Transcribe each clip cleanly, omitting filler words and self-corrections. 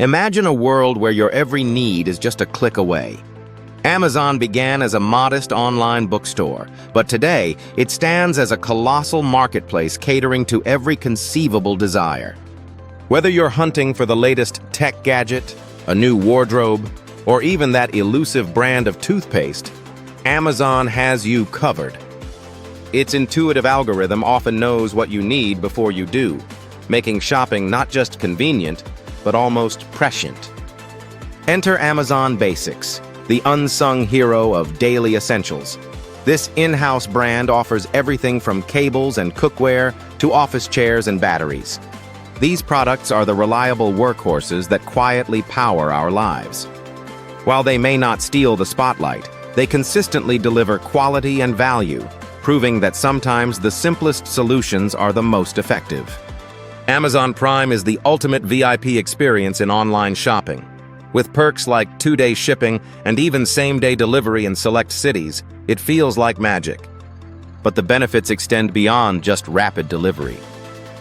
Imagine a world where your every need is just a click away. Amazon began as a modest online bookstore, but today it stands as a colossal marketplace catering to every conceivable desire. Whether you're hunting for the latest tech gadget, a new wardrobe, or even that elusive brand of toothpaste, Amazon has you covered. Its intuitive algorithm often knows what you need before you do, making shopping not just convenient, but almost prescient. Enter Amazon Basics, the unsung hero of daily essentials. This in-house brand offers everything from cables and cookware to office chairs and batteries. These products are the reliable workhorses that quietly power our lives. While they may not steal the spotlight, they consistently deliver quality and value, proving that sometimes the simplest solutions are the most effective. Amazon Prime is the ultimate VIP experience in online shopping. With perks like 2-day shipping and even same-day delivery in select cities, it feels like magic. But the benefits extend beyond just rapid delivery.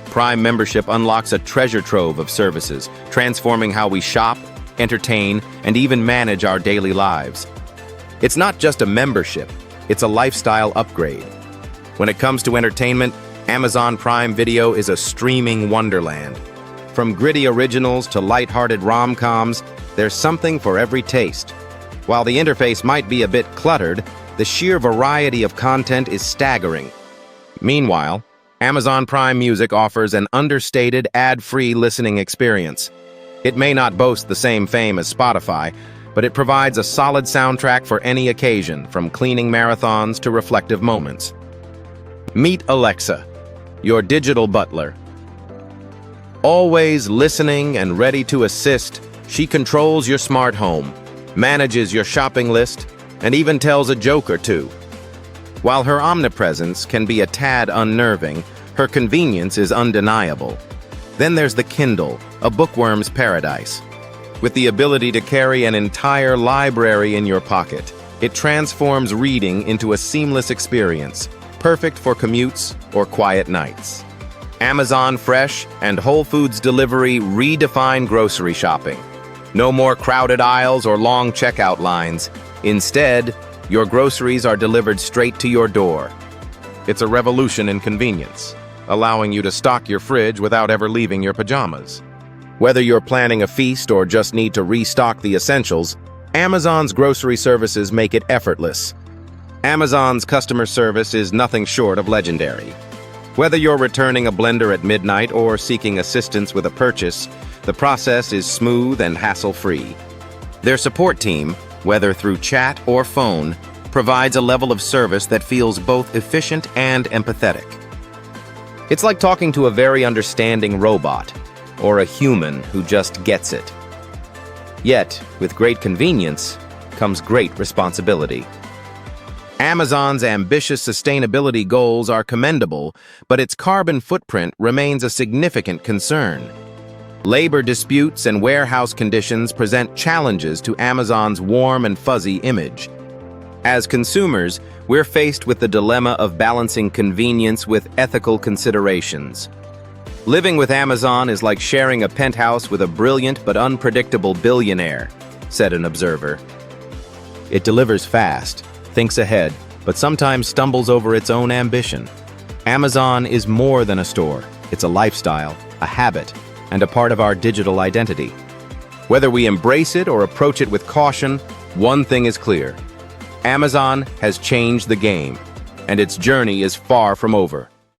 Prime membership unlocks a treasure trove of services, transforming how we shop, entertain, and even manage our daily lives. It's not just a membership, it's a lifestyle upgrade. When it comes to entertainment, Amazon Prime Video is a streaming wonderland. From gritty originals to light-hearted rom-coms, there's something for every taste. While the interface might be a bit cluttered, the sheer variety of content is staggering. Meanwhile, Amazon Prime Music offers an understated, ad-free listening experience. It may not boast the same fame as Spotify, but it provides a solid soundtrack for any occasion, from cleaning marathons to reflective moments. Meet Alexa, your digital butler. Always listening and ready to assist, she controls your smart home, manages your shopping list, and even tells a joke or two. While her omnipresence can be a tad unnerving, her convenience is undeniable. Then there's the Kindle, a bookworm's paradise. With the ability to carry an entire library in your pocket, it transforms reading into a seamless experience, perfect for commutes or quiet nights. Amazon Fresh and Whole Foods delivery redefine grocery shopping. No more crowded aisles or long checkout lines. Instead, your groceries are delivered straight to your door. It's a revolution in convenience, allowing you to stock your fridge without ever leaving your pajamas. Whether you're planning a feast or just need to restock the essentials, Amazon's grocery services make it effortless. Amazon's customer service is nothing short of legendary. Whether you're returning a blender at midnight or seeking assistance with a purchase, the process is smooth and hassle-free. Their support team, whether through chat or phone, provides a level of service that feels both efficient and empathetic. It's like talking to a very understanding robot, or a human who just gets it. Yet, with great convenience, comes great responsibility. Amazon's ambitious sustainability goals are commendable, but its carbon footprint remains a significant concern. Labor disputes and warehouse conditions present challenges to Amazon's warm and fuzzy image. As consumers, we're faced with the dilemma of balancing convenience with ethical considerations. Living with Amazon is like sharing a penthouse with a brilliant but unpredictable billionaire, said an observer. It delivers fast, thinks ahead, but sometimes stumbles over its own ambition. Amazon is more than a store. It's a lifestyle, a habit, and a part of our digital identity. Whether we embrace it or approach it with caution, one thing is clear. Amazon has changed the game, and its journey is far from over.